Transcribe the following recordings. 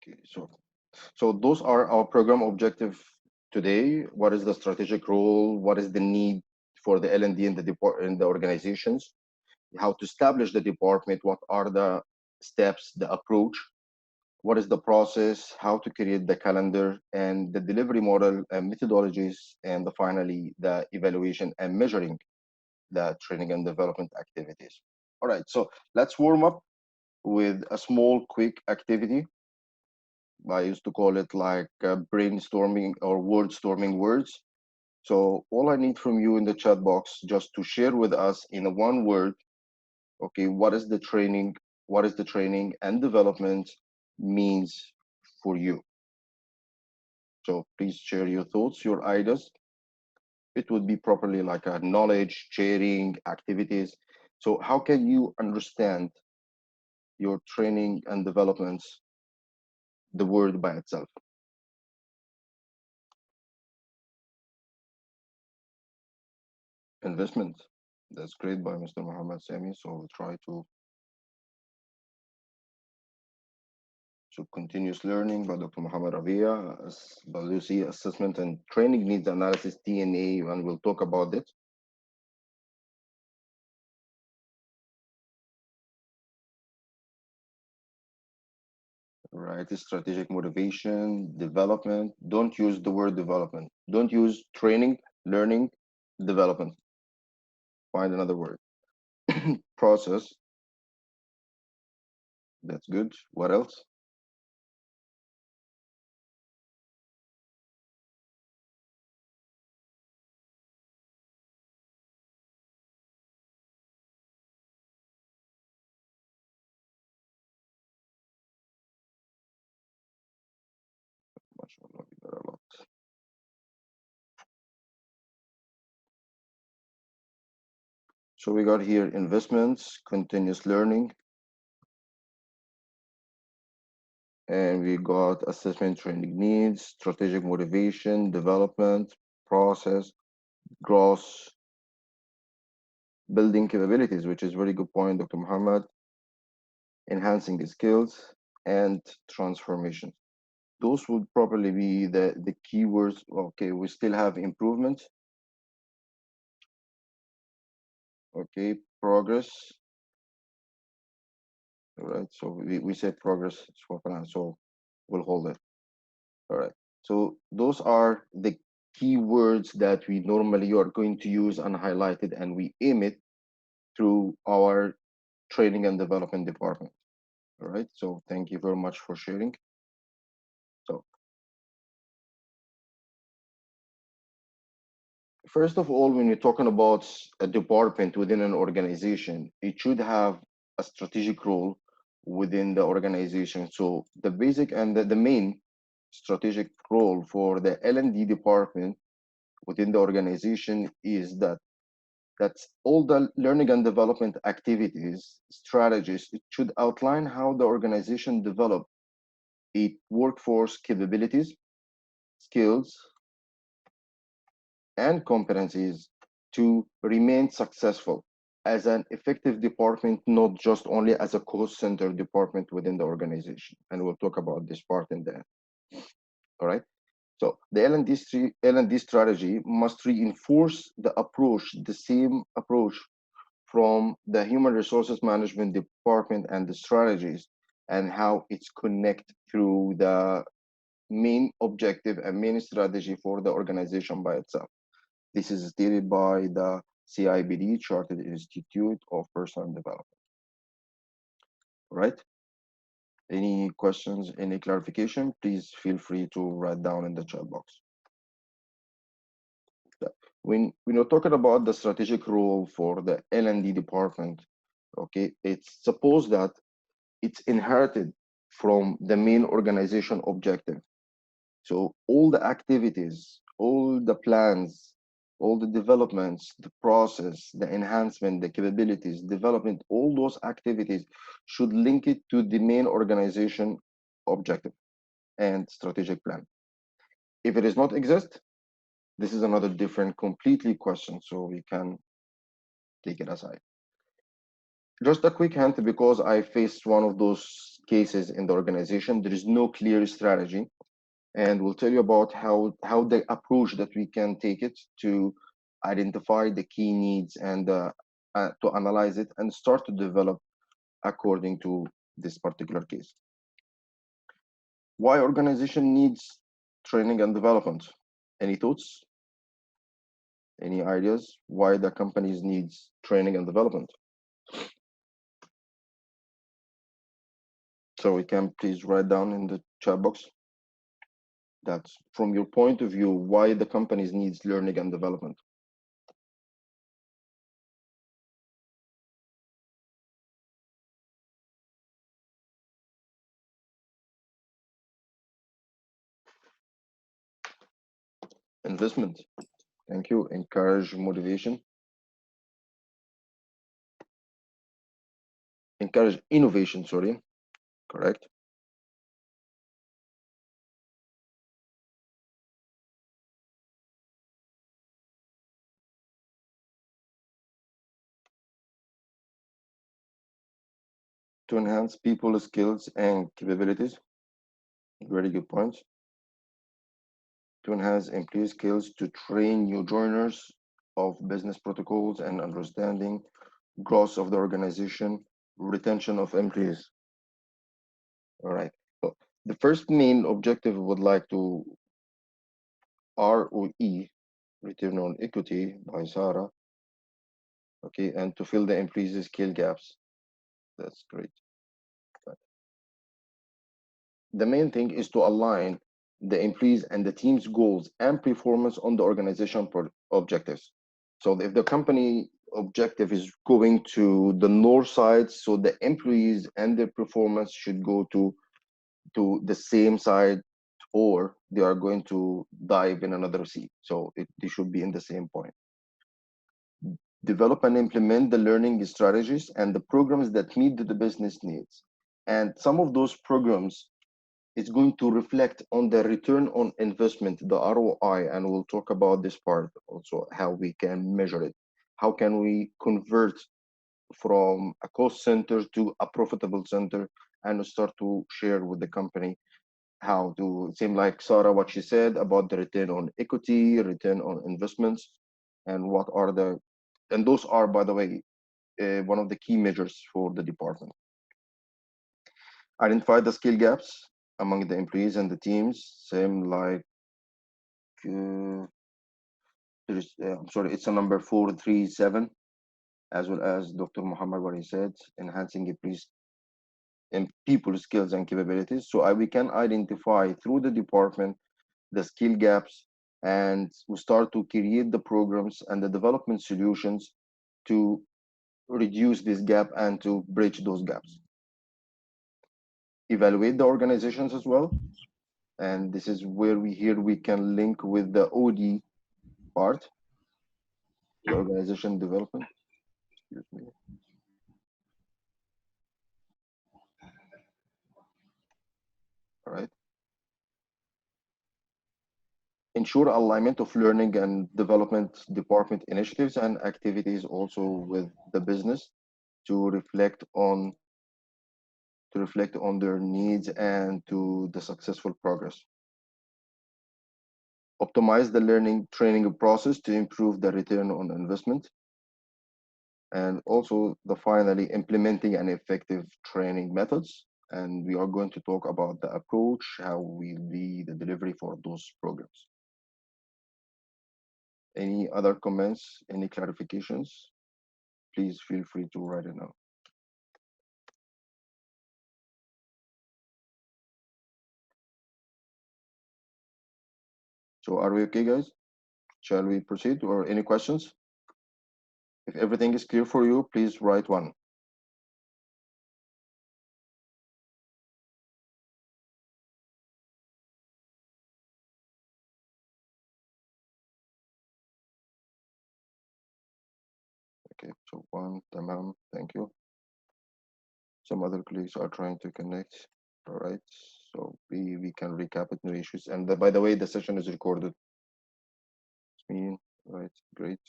Okay, so those are our program objective today. What is the strategic role? What is the need for the L&D in the organizations? How to establish the department? What are the steps, the approach? What is the process? How to create the calendar and the delivery model and methodologies, and finally the evaluation and measuring the training and development activities. All right, so let's warm up with a small, quick activity. I used to call it like brainstorming or word storming words. So all I need from you in the chat box just to share with us in a one word, okay, what is the training and development means for you. So please share your thoughts, your ideas. It would be properly like a knowledge sharing activities. So how can you understand your training and developments, the word by itself? Investment. That's great by Mr. Muhammad Sami. So we'll try to continuous learning by Dr. Muhammad Rabia, Balusi, assessment and training needs analysis, TNA, and we'll talk about it. Right, strategic motivation, development. Don't use the word development. Don't use training, learning, development. Find another word. Process. That's good. What else? MashaAllah, we got a lot. So we got here investments, continuous learning, and we got assessment training needs, strategic motivation, development, process, gross, building capabilities, which is very good point, Dr. Muhammad, enhancing skills, and transformation. Those would probably be the keywords. Okay, we still have improvement. Okay, progress. All right, so we said progress, so we'll hold it. All right, so those are the keywords that we normally are going to use and highlighted, and we aim it through our training and development department. All right, so thank you very much for sharing. So first of all, when you're talking about a department within an organization, it should have a strategic role within the organization. So the basic and the main strategic role for the L&D department within the organization is that's all the learning and development activities, strategies. It should outline how the organization develop its workforce capabilities, skills, and competencies to remain successful as an effective department, not just only as a cost center department within the organization. And we'll talk about this part in the end. All right. So the L&D strategy must reinforce the approach, the same approach from the human resources management department and the strategies and how it's connect through the main objective and main strategy for the organization by itself. This is stated by the CIBD, Chartered Institute of Personal Development. Right? Any questions, any clarification, please feel free to write down in the chat box. When you're talking about the strategic role for the L&D department, okay, it's supposed that it's inherited from the main organization objective. So all the activities, all the plans, all the developments, the process, the enhancement, the capabilities, development, all those activities should link it to the main organization objective and strategic plan. If it does not exist, this is another different, completely question, so we can take it aside. Just a quick hint, because I faced one of those cases in the organization. There is no clear strategy, and we'll tell you about how the approach that we can take it to identify the key needs and to analyze it and start to develop according to this particular case. Why organization needs training and development? Any thoughts? Any ideas why the companies needs training and development? So we can please write down in the chat box that from your point of view, why the companies needs learning and development. Investment. Thank you. Encourage motivation. Encourage innovation, sorry. Correct. To enhance people skills and capabilities. Very good point. To enhance employee skills, to train new joiners of business protocols and understanding, growth of the organization, retention of employees. All right. So the first main objective we would like to ROE, return on equity by Sarah. Okay, and to fill the employees' skill gaps. That's great. The main thing is to align the employees and the team's goals and performance on the organization objectives. So if the company objective is going to the north side, so the employees and their performance should go to the same side, or they are going to dive in another sea. So they should be in the same point. Develop and implement the learning strategies and the programs that meet the business needs. And some of those programs is going to reflect on the return on investment, the ROI, and we'll talk about this part also, how we can measure it. How can we convert from a cost center to a profitable center and start to share with the company how to, same like Sarah, what she said about the return on equity, return on investments, and what are the, and those are, by the way, one of the key measures for the department. Identify the skill gaps among the employees and the teams, same like, I'm sorry, it's a number 437, as well as Dr. Muhammad, what he said, enhancing employees and people skills and capabilities. So we can identify through the department the skill gaps, and we start to create the programs and the development solutions to reduce this gap and to bridge those gaps. Evaluate the organizations as well, and this is where we can link with the OD part, the organization development. Excuse me. All right. Ensure alignment of learning and development department initiatives and activities also with the business to reflect on their needs and to the successful progress. Optimize the learning training process to improve the return on investment. And also finally implementing an effective training methods. And we are going to talk about the approach, how we lead the delivery for those programs. Any other comments, any clarifications? Please feel free to write it now. So are we okay, guys? Shall we proceed, or any questions? If everything is clear for you, please write one. Okay, so one, tamam, thank you. Some other colleagues are trying to connect. All right, so we can recap it, no issues. And by the way, the session is recorded. Right, great.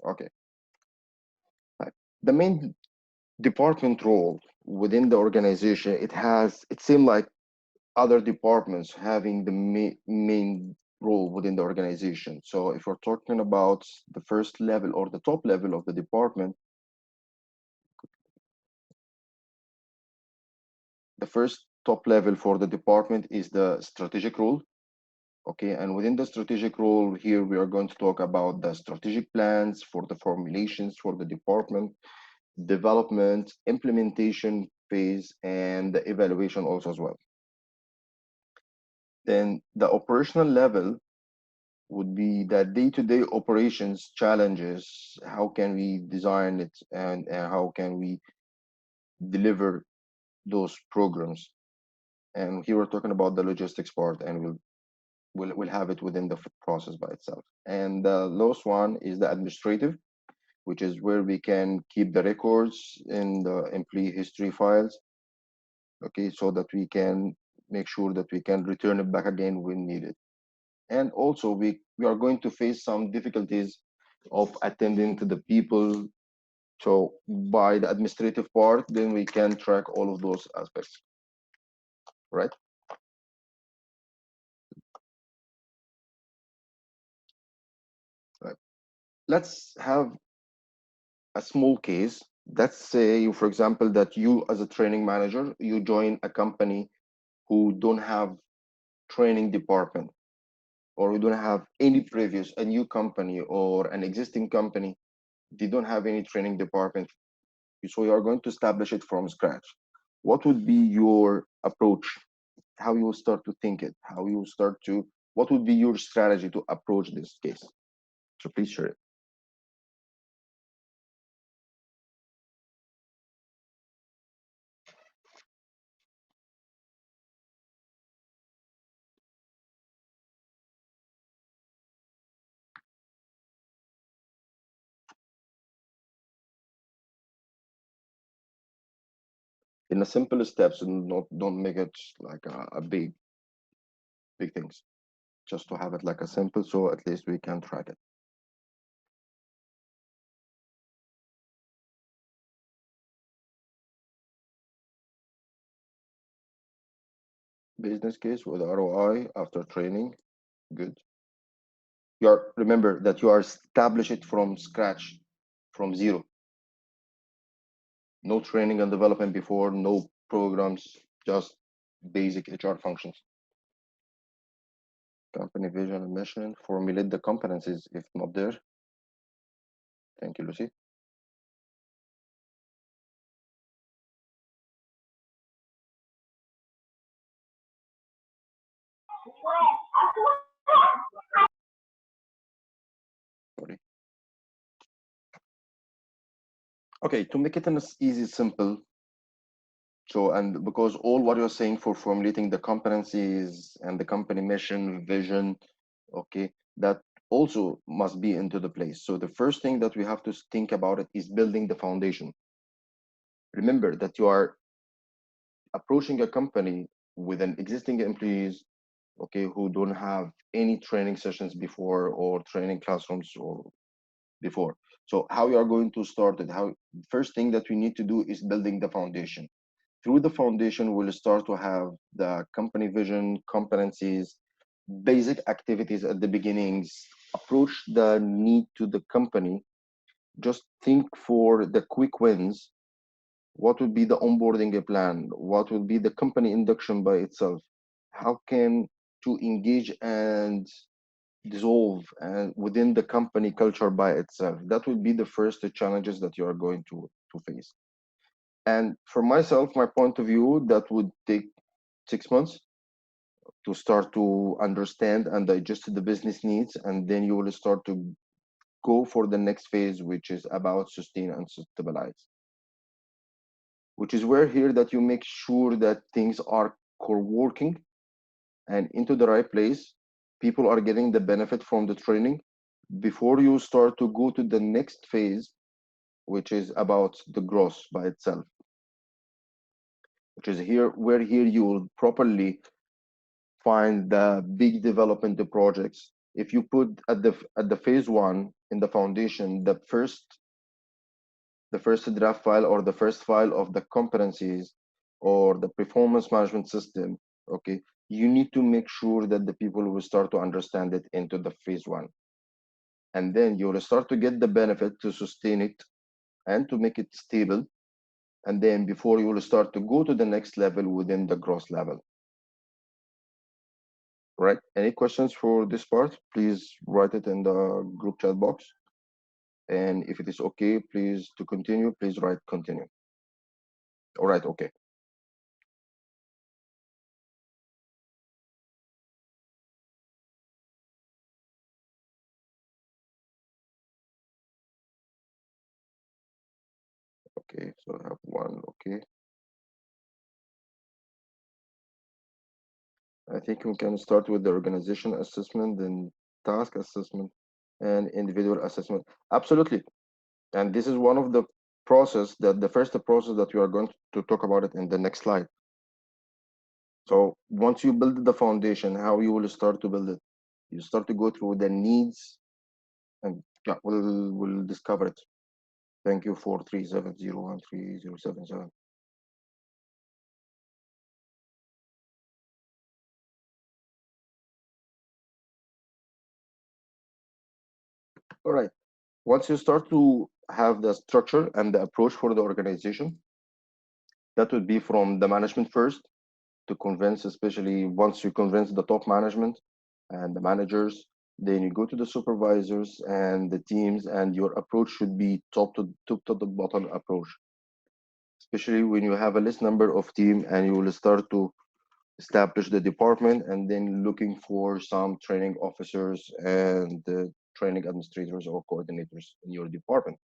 Okay. Right. The main department role within the organization, it seemed like other departments having the main role within the organization. So if we're talking about the first level or the top level of the department, the first top level for the department is the strategic role. Okay, and within the strategic role here, we are going to talk about the strategic plans for the formulations for the department, development, implementation phase, and the evaluation also as well. Then the operational level would be the day-to-day operations challenges. How can we design it, and how can we deliver those programs? And here we're talking about the logistics part, and we'll have it within the process by itself. And the last one is the administrative, which is where we can keep the records in the employee history files, okay, so that we can make sure that we can return it back again when needed. And also we are going to face some difficulties of attending to the people. So by the administrative part, then we can track all of those aspects, right? Right. Let's have a small case. Let's say, for example, that you as a training manager, you join a company who don't have training department, or who don't have any previous, a new company or an existing company, they don't have any training department. So you are going to establish it from scratch. What would be your approach? How you will start to think it? How you will start to? What would be your strategy to approach this case? So please share it. In a simple steps, and not don't make it like a big things. Just to have it like a simple, so at least we can track it. Business case with ROI after training. Good. You are remember that you are establish it from scratch, from zero. No training and development before, no programs, just basic HR functions. Company vision and mission. Formulate the competencies if not there. Thank you, Lucy. Sorry. Okay, to make it an easy, simple. So, and because all what you're saying for formulating the competencies and the company mission, vision, okay, that also must be into the place. So the first thing that we have to think about it is building the foundation. Remember that you are approaching a company with an existing employees, okay, who don't have any training sessions before or training classrooms or before. So how you are going to start it? How first thing that we need to do is building the foundation. Through the foundation, we'll start to have the company vision, competencies, basic activities at the beginnings, approach the need to the company. Just think for the quick wins. What would be the onboarding plan? What will be the company induction by itself? How can to engage and dissolve and within the company culture by itself? That would be the first challenges that you are going to face. And for myself, my point of view, that would take 6 months to start to understand and digest the business needs, and then you will start to go for the next phase, which is about sustain and stabilize, which is where here that you make sure that things are core working and into the right place. People are getting the benefit from the training before you start to go to the next phase, which is about the growth by itself, which is here where here you will properly find the big development projects. If you put at the phase one in the foundation, the first the first draft file or the first file of the competencies or the performance management system, okay, you need to make sure that the people will start to understand it into the phase one. And then you will start to get the benefit to sustain it and to make it stable. And then before you will start to go to the next level within the gross level. Right? Any questions for this part? Please write it in the group chat box. And if it is okay, please to continue, please write continue. All right, okay. Okay, so I have one, okay. I think we can start with the organization assessment, then task assessment, and individual assessment. Absolutely. And this is one of the process that the first process that we are going to talk about it in the next slide. So once you build the foundation, how you will start to build it? You start to go through the needs, and yeah, we'll discover it. Thank you for 37013077. All right. Once you start to have the structure and the approach for the organization, that would be from the management first to convince, especially once you convince the top management and the managers, then you go to the supervisors and the teams, and your approach should be top to the bottom approach, especially when you have a list number of team and you will start to establish the department and then looking for some training officers and training administrators or coordinators in your department.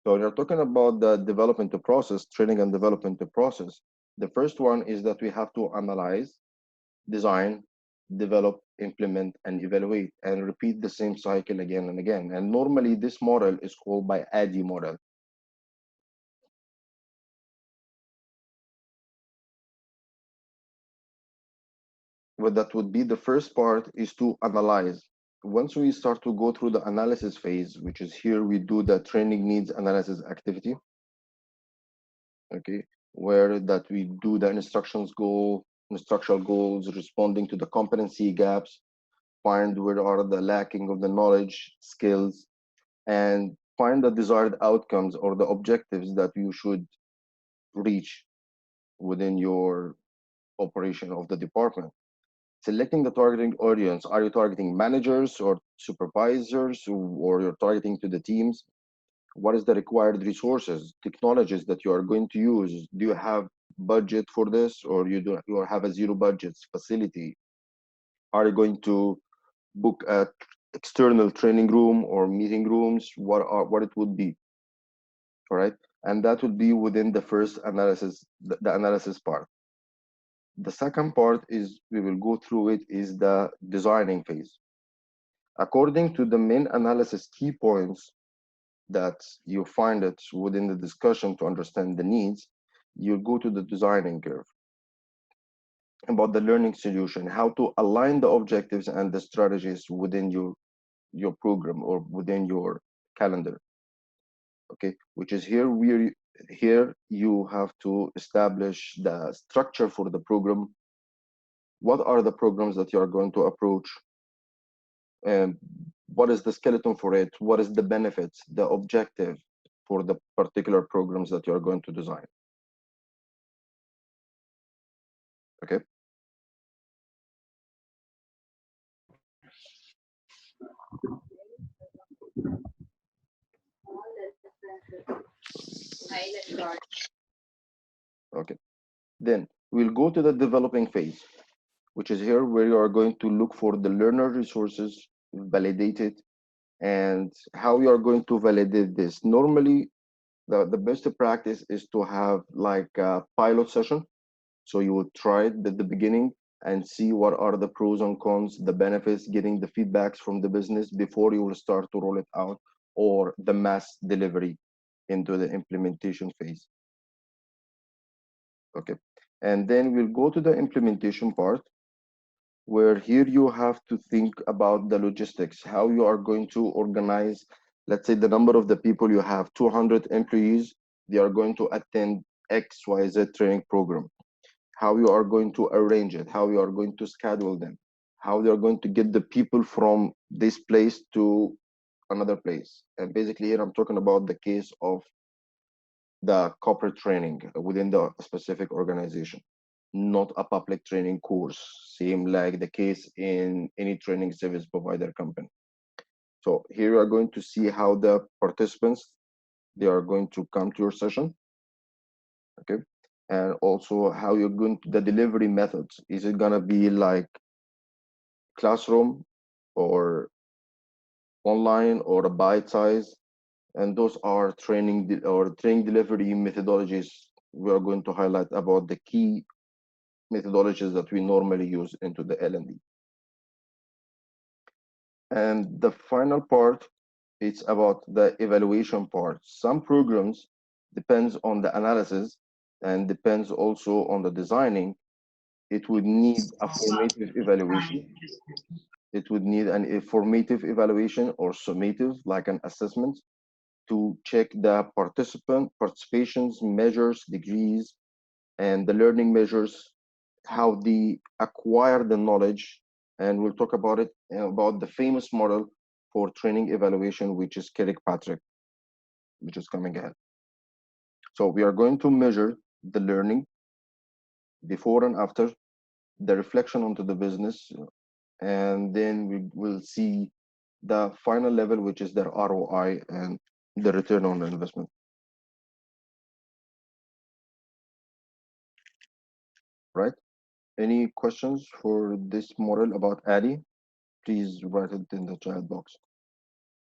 So when you're talking about the development process, training and development process, the first one is that we have to analyze, design, develop, implement, and evaluate, and repeat the same cycle again and again. And normally this model is called by ADDIE model. But that would be the first part is to analyze. Once we start to go through the analysis phase, which is here we do the training needs analysis activity, okay, where that we do the instructional goals, responding to the competency gaps, find where are the lacking of the knowledge, skills, and find the desired outcomes or the objectives that you should reach within your operation of the department. Selecting the targeting audience. Are you targeting managers or supervisors, or you're targeting to the teams? What is the required resources, technologies that you are going to use? Do you have budget for this, or you have a zero budget facility? Are you going to book a external training room or meeting rooms? What it would be? All right, and that would be within the first analysis, the analysis part. The second part is we will go through it is the designing phase. According to the main analysis key points that you find it within the discussion to understand the needs, you go to the designing curve about the learning solution, how to align the objectives and the strategies within your program or within your calendar. Okay, which is here you have to establish the structure for the program. What are the programs that you are going to approach, and what is the skeleton for it, what is the benefits, the objective for the particular programs that you are going to design. Okay, okay, then we'll go to the developing phase, which is here where you are going to look for the learner resources, validate it, and how you are going to validate this. Normally the best practice is to have like a pilot session. So you will try it at the beginning and see what are the pros and cons, the benefits, getting the feedbacks from the business before you will start to roll it out or the mass delivery into the implementation phase. Okay. And then we'll go to the implementation part, where here you have to think about the logistics, how you are going to organize Let's say the number of the people you have 200 employees, they are going to attend XYZ training program. How you are going to arrange it, how you are going to schedule them, how they are going to get the people from this place to another place. And basically here I'm talking about the case of the corporate training within the specific organization, not a public training course, same like the case in any training service provider company. So here you are going to see how the participants, they are going to come to your session, okay? And also how you're going to, the delivery methods. Is it gonna be like classroom or online or a bite size? And those are or training delivery methodologies. We are going to highlight about the key methodologies that we normally use into the L&D. And the final part, it's about the evaluation part. Some programs depends on the analysis and depends also on the designing. It would need a formative evaluation. It would need a formative evaluation or summative, like an assessment, to check the participations, measures, degrees, and the learning measures, how they acquire the knowledge. And we'll talk about it, about the famous model for training evaluation, which is Kirkpatrick, which is coming ahead. So we are going to measure the learning before and after, the reflection onto the business, and then we will see the final level, which is their ROI and the return on the investment. Right? Any questions for this model about ADDIE? Please write it in the chat box.